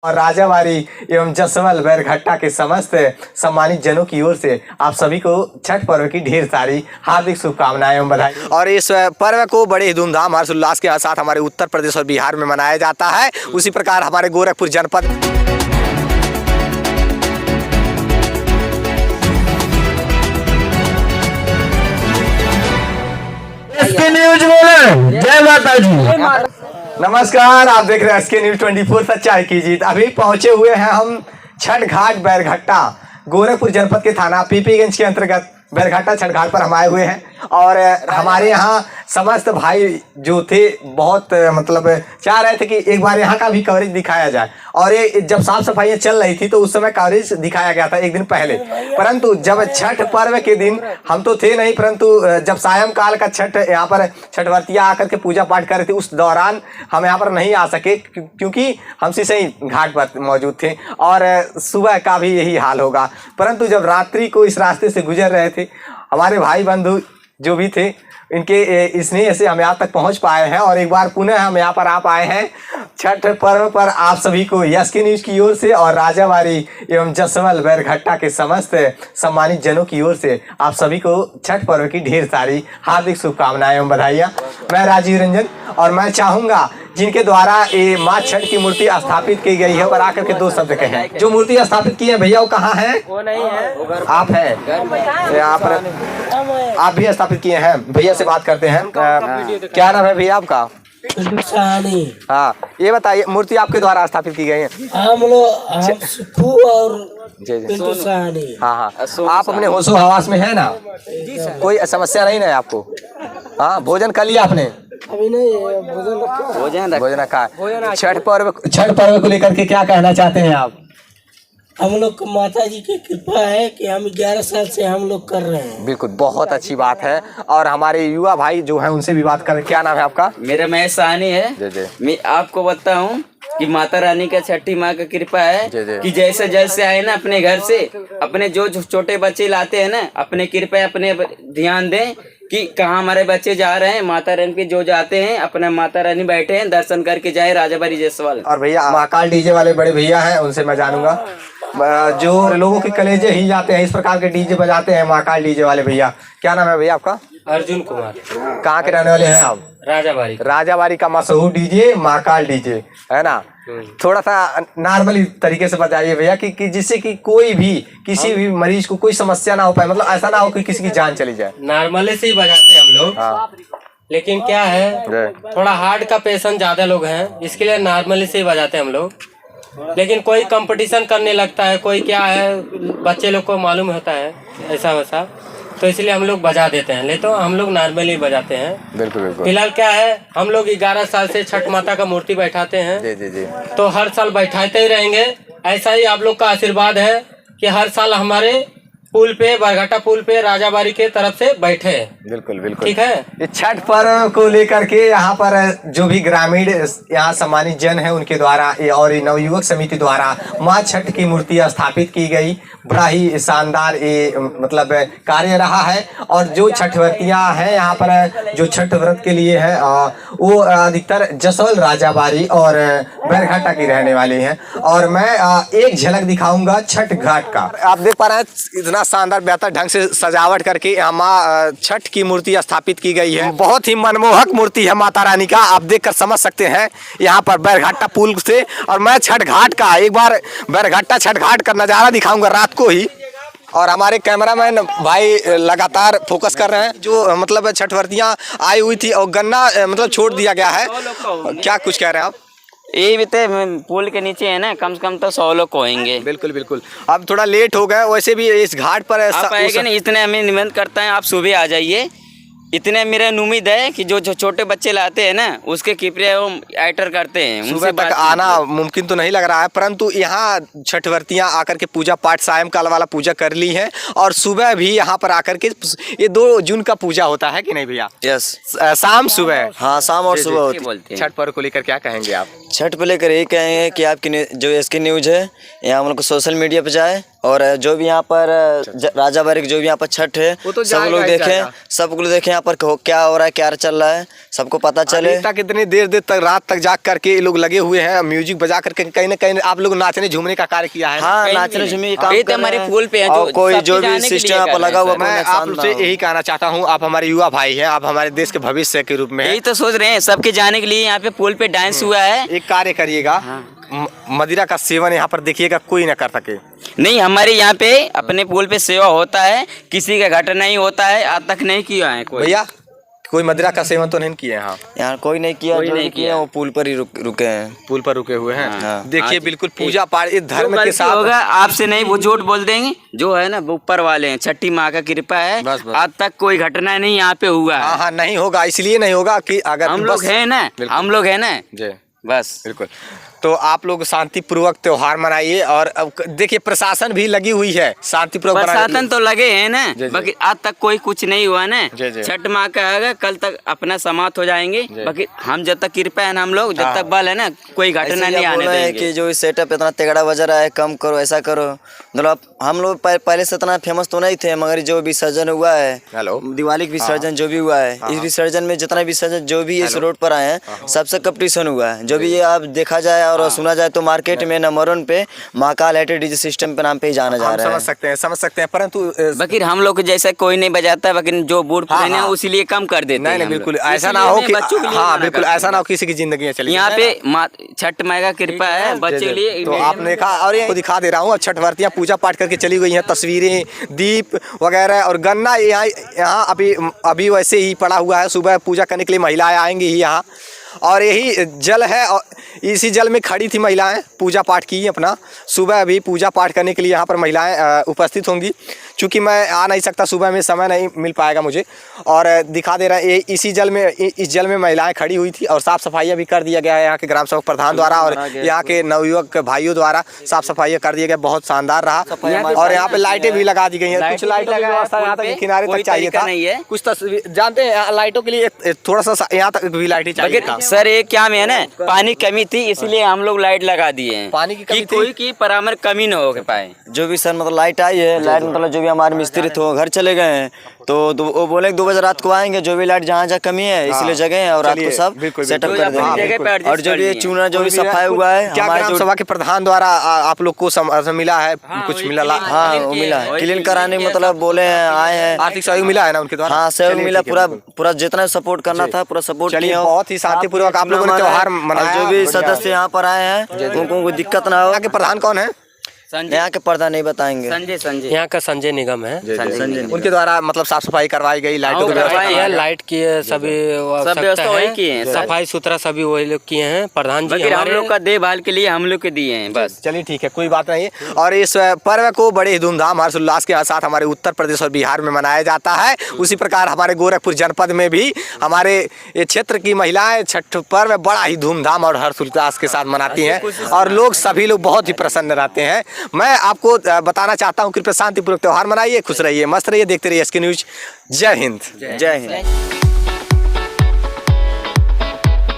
और राजावारी एवं जसवल बैरघट्टा के समस्त सम्मानित जनों की ओर से आप सभी को छठ पर्व की ढेर सारी हार्दिक शुभकामनाएं एवं बधाई। और इस पर्व को बड़े धूमधाम हर्षोल्लास के साथ हमारे उत्तर प्रदेश और बिहार में मनाया जाता है। उसी प्रकार हमारे गोरखपुर जनपद एसके न्यूज बोले जय माता जी। नमस्कार, आप देख रहे हैं एसके न्यूज 24 सच्चाई की जीत। अभी पहुंचे हुए हैं हम छठ घाट बैरघट्टा, गोरखपुर जनपद के थाना पीपीगंज के अंतर्गत बैरघट्टा छठ घाट पर हम आए हुए हैं। और हमारे यहाँ समस्त भाई जो थे बहुत मतलब चाह रहे थे कि एक बार यहाँ का भी कवरेज दिखाया जाए। और ये जब साफ सफाइयाँ चल रही थी तो उस समय कवरेज दिखाया गया था एक दिन पहले, परंतु जब छठ पर्व के दिन हम तो थे नहीं, परंतु जब सायंकाल का छठ यहाँ पर छठ व्रतियाँ आकर के पूजा पाठ कर रहे थे उस दौरान हम यहाँ पर नहीं आ सके क्योंकि हम सही घाट पर मौजूद थे। और सुबह का भी यही हाल होगा, परंतु जब रात्रि को इस रास्ते से गुजर रहे थे हमारे भाई बंधु जो भी थे इनके स्नेह से हम यहाँ तक पहुँच पाए हैं। और एक बार पुनः हम यहाँ पर आ पाए हैं छठ पर्व पर आप सभी को एसके न्यूज की ओर से और राजावारी एवं जसवल बैरघट्टा के समस्त सम्मानित जनों की ओर से आप सभी को छठ पर्व की ढेर सारी हार्दिक शुभकामनाएं एवं बधाइयाँ। मैं राजीव रंजन और मैं चाहूँगा जिनके द्वारा ये माँ छठ की मूर्ति स्थापित की गई है पर आकर के दो शब्द कहें। जो मूर्ति स्थापित की है भैया वो कहाँ है? वो नहीं है, आप हैं यहाँ पर, आप भी स्थापित किए हैं। भैया से बात करते हैं, क्या नाम है भैया आपका? हाँ, ये बताइए मूर्ति आपके द्वारा स्थापित की गई है? हम लोग सुखू और हाँ हाँ, आप अपने होशो हवास में है ना? कोई समस्या नहीं ना आपको? हाँ, भोजन कर लिया आपने? अभी नहीं, भोजन रखा है। छठ पर्व को लेकर के क्या कहना चाहते हैं आप? हम लोग को माता जी की कृपा है कि हम 11 साल से हम लोग कर रहे हैं। बिल्कुल, बहुत अच्छी बात है। और हमारे युवा भाई जो हैं उनसे भी बात करें। क्या नाम है आपका? मेरा महेश साहनी है। मैं आपको बताऊं कि माता रानी का छठी माँ का कृपा है कि जैसे जैसे आए ना अपने घर से अपने जो छोटे बच्चे लाते हैं ना अपने कृपया अपने ध्यान दें कि कहाँ हमारे बच्चे जा रहे हैं। माता रानी के जो जाते हैं अपना माता रानी बैठे हैं दर्शन करके जाए राजाबारी जसवाल। और भैया महाकाल डीजे वाले बड़े भैया हैं उनसे मैं जानूंगा, जो लोगों के कलेजे ही जाते हैं इस प्रकार के डीजे बजाते हैं महाकाल डीजे वाले भैया। क्या नाम है भैया आपका? अर्जुन कुमार। कहाँ के रहने वाले हैं आप? राजाबारी। राजाबारी का मशहूर डीजे महाकाल डीजे है ना। थोड़ा सा नॉर्मली तरीके से बताइए भैया कि जिससे कि कोई भी किसी भी मरीज को कोई समस्या ना हो पाए, मतलब ऐसा ना हो कि किसी की जान चली जाए। नॉर्मली से ही बजाते हैं हम लोग। हाँ। लेकिन क्या है थोड़ा हार्ट का पेशेंट ज्यादा लोग हैं, इसके लिए नॉर्मली से ही बजाते हैं हम लोग। लेकिन कोई कंपटीशन करने लगता है, कोई क्या है बच्चे लोग को मालूम होता है ऐसा वैसा, तो इसलिए हम लोग बजा देते हैं। नहीं तो हम लोग नॉर्मली बजाते हैं। बिल्कुल बिल्कुल। फिलहाल क्या है हम लोग 11 साल से छठ माता का मूर्ति बैठाते हैं। जी जी जी। तो हर साल बैठाते ही रहेंगे। ऐसा ही आप लोग का आशीर्वाद है कि हर साल हमारे पुल पे बैरघट्टा पुल पे राजाबारी के तरफ से बैठे। बिल्कुल बिल्कुल, ठीक है। ये छठ पर्व को लेकर के यहाँ पर जो भी ग्रामीण यहाँ सम्मानित जन है उनके द्वारा और नवयुवक समिति द्वारा माँ छठ की मूर्ति स्थापित की गई। बड़ा ही शानदार ये मतलब कार्य रहा है। और जो छठ व्रतियाँ हैं यहाँ पर जो छठ व्रत के लिए है वो अधिकतर जसवल राजाबारी और बैरघट्टा की रहने वाली हैं। और मैं एक झलक दिखाऊंगा छठ घाट का। आप देख पा रहे हैं इतना शानदार बेहतर ढंग से सजावट करके यहाँ माँ छठ की मूर्ति स्थापित की गई है। बहुत ही मनमोहक मूर्ति है माता रानी का, आप देखकर समझ सकते हैं यहाँ पर बैरघट्टा पुल से। और मैं छठ घाट का एक बार बैरघट्टा छठ घाट का नज़ारा दिखाऊंगा रात को ही। और हमारे कैमरामैन भाई लगातार फोकस कर रहे हैं। जो मतलब छठ व्रतियाँ आई हुई थी और गन्ना मतलब छोड़ दिया गया है, क्या कुछ कह रहे हैं आप? ये भी पुल के नीचे है ना, कम से कम तो 100 लोग होंगे। बिल्कुल बिल्कुल, अब थोड़ा लेट हो गए। वैसे भी इस घाट पर आप आएंगे ना, इतने हमें निमंत्रण करते हैं आप सुबह आ जाइए। इतने मेरा उम्मीद है कि जो छोटे बच्चे लाते हैं ना उसके कृपया वो एटर करते हैं। सुबह तक आना मुमकिन तो नहीं लग रहा है, परंतु यहाँ छठ व्रतियाँ आकर के पूजा पाठ सायंकाल वाला पूजा कर ली है। और सुबह भी यहाँ पर आकर के ये 2 जून का पूजा होता है कि नहीं भैया? यस, शाम सुबह। हाँ शाम और सुबह होती है। छठ पर्व को लेकर क्या कहेंगे आप? छठ को लेकर यही कहेंगे कि आपकी जो एसके न्यूज है यहाँ हम लोग को सोशल मीडिया पे जाए और जो भी यहाँ पर राजा बारिक जो भी यहाँ पर छठ है वो तो सब लोग देखें यहाँ पर क्या हो रहा है, क्या चल रहा है, सबको पता चले। तक इतनी देर तक रात तक जाग करके ये लोग लगे हुए हैं, म्यूजिक बजा करके कहीं ना कहीं आप लोग नाचने झूमने का कार्य किया है। हाँ, नाचने झूमने का काम हमारे पुल पे है, कोई जो भी सिस्टम यहाँ पर लगा हुआ। मैं आप लोग से यही कहना चाहता हूँ, आप हमारे युवा भाई हैं, आप हमारे देश के भविष्य के रूप में यही तो सोच रहे हैं सबके जाने के लिए। यहाँ पे पुल पे डांस हुआ है। एक कार्य करिएगा, मदिरा का सेवन यहाँ पर देखिएगा कोई ना कर सके। नहीं, हमारे यहाँ पे अपने पुल पे सेवा होता है, किसी का घटना नहीं होता है, आज तक नहीं किया है कोई। भैया कोई मदिरा का सेवन तो नहीं किए हैं? यहाँ कोई नहीं किया, जो नहीं किया वो पुल पर ही रुके हैं, पुल पर रुके हुए हैं। हाँ। देखिए बिल्कुल पूजा पाठ इस धर्म के साथ होगा। आपसे नहीं वो झूठ बोल देंगे, जो है ना वो ऊपर वाले हैं, छठी माँ का कृपा है। बस। आज तक कोई घटना नहीं यहाँ पे हुआ है। हाँ, नहीं होगा, इसलिए नहीं होगा कि अगर हम लोग है ना, हम लोग है ना जी, बस। बिल्कुल। तो आप लोग शांतिपूर्वक त्योहार मनाइए। और अब देखिए प्रशासन भी लगी हुई है, शांतिपूर्वक प्रशासन तो लगे हैं ना, बाकी आज तक कोई कुछ नहीं हुआ ना। जी। छठ माँ का है, कल तक अपना समाप्त हो जाएंगे। बाकी हम जब तक कृपा है ना, हम लोग जब तक बल है ना, कोई घटना नहीं आने देंगे। कि जो सेटअप इतना तगड़ा बजा रहा है, कम करो, ऐसा करो। मतलब हम लोग पहले से इतना फेमस तो नहीं थे, मगर जो विसर्जन हुआ है, दिवाली का विसर्जन जो भी हुआ है, इस विसर्जन में जितना विसर्जन जो भी इस रोड पर आए हैं, सबसे कंपटीशन हुआ है। जो भी ये आप देखा जाए और सुना जाए तो मार्केट में नंबर 1 पे महाकाल है डीजे सिस्टम पे नाम पे ही जाना जा रहा है। समझ सकते हैं, परंतु बाकी हम लोग जैसा कोई नहीं बजाता, बाकी जो बूढ़ पुराने हैं उसीलिए कम कर देते हैं। नहीं, बिल्कुल ऐसा ना हो कि हाँ, बिल्कुल ऐसा ना हो किसी की जिंदगी चले। यहाँ पे छठ माई का कृपा है बच्चे के लिए। तो आपने देखा, और ये दिखा दे रहा हूँ, अब छठ वर्तियाँ पूजा पाठ करके चली गई हैं, तस्वीरें, दीप वगैरह और गन्ना यहाँ अभी वैसे ही पड़ा हुआ है। सुबह पूजा करने के लिए महिलाएं आएंगी ही यहाँ, और यही जल है और इसी जल में खड़ी थी महिलाएं, पूजा पाठ की अपना। सुबह अभी पूजा पाठ करने के लिए यहाँ पर महिलाएं उपस्थित होंगी। चूँकि मैं आ नहीं सकता, सुबह में समय नहीं मिल पाएगा मुझे, और दिखा दे रहा है इसी जल में, इस जल में महिलाएं खड़ी हुई थी। और साफ़ सफाइयाँ भी कर दिया गया है यहाँ के ग्राम सेवक प्रधान द्वारा और यहाँ के नवयुवक भाइयों द्वारा साफ़ सफाइयाँ कर दिया गया, बहुत शानदार रहा। और यहाँ पे लाइटें भी लगा दी गई हैं, कुछ लाइटों की व्यवस्था यहाँ तक किनारे तक चाहिए था। कुछ तस्वीर जानते हैं, लाइटों के लिए थोड़ा सा यहाँ तक भी लाइटें चाहिए था। सर एक क्या में है ना, पानी कमी थी, इसलिए हम लोग लाइट लगा दिए हैं। पानी की कमी कोई की परामर्श कमी न हो पाए। जो भी सर मतलब लाइट आई है, लाइट मतलब जो भी हमारे मिस्त्री थे घर चले गए हैं, तो वो बोले 2 बजे रात को आएंगे। जो भी लाइट जहाँ कमी है इसलिए जगह है, और रात को सब सेटअप कर देंगे। और जो भी चूना जो भी सफाई हुआ है, क्या ग्राम सभा के प्रधान द्वारा आप लोग को मिला है? कुछ मिला? हाँ, वो मिला है, क्लीन कराने मतलब बोले हैं, आए हैं, आर्थिक सहयोग मिला है ना उनके द्वारा? हाँ, सहयोग मिला, पूरा जितना सपोर्ट करना था पूरा सपोर्ट किया। बहुत ही शांतिपूर्वक आप लोगों ने त्योहार मनाया। जो भी सदस्य यहाँ पर आए हैं उनको कोई दिक्कत ना हो। यहाँ के प्रधान कौन है? यहाँ के प्रधान नहीं बताएंगे, संजय यहाँ का संजय निगम है। उनके द्वारा मतलब साफ सफाई करवाई गई, लाइटों की व्यवस्था, लाइट की सभी व्यवस्था वही किए हैं, सफाई सुथरा सभी वही लोग किए हैं। प्रधान जी हम लोग का देखभाल के लिए हम लोग के दिए हैं बस। चलिए ठीक है, कोई बात नहीं। और इस पर्व को बड़े धूमधाम हर्षोल्लास के साथ हमारे उत्तर प्रदेश और बिहार में मनाया जाता है। उसी प्रकार हमारे गोरखपुर जनपद में भी हमारे ये क्षेत्र की महिलाएं छठ पर्व बड़ा ही धूमधाम और हर्षोल्लास के साथ मनाती हैं, और लोग सभी लोग बहुत ही प्रसन्न रहते हैं। मैं आपको बताना चाहता हूँ, कृपया शांतिपूर्वक त्योहार मनाइए, खुश रहिए, मस्त रहिए, देखते रहिए SK न्यूज। जय हिंद। जय हिंद।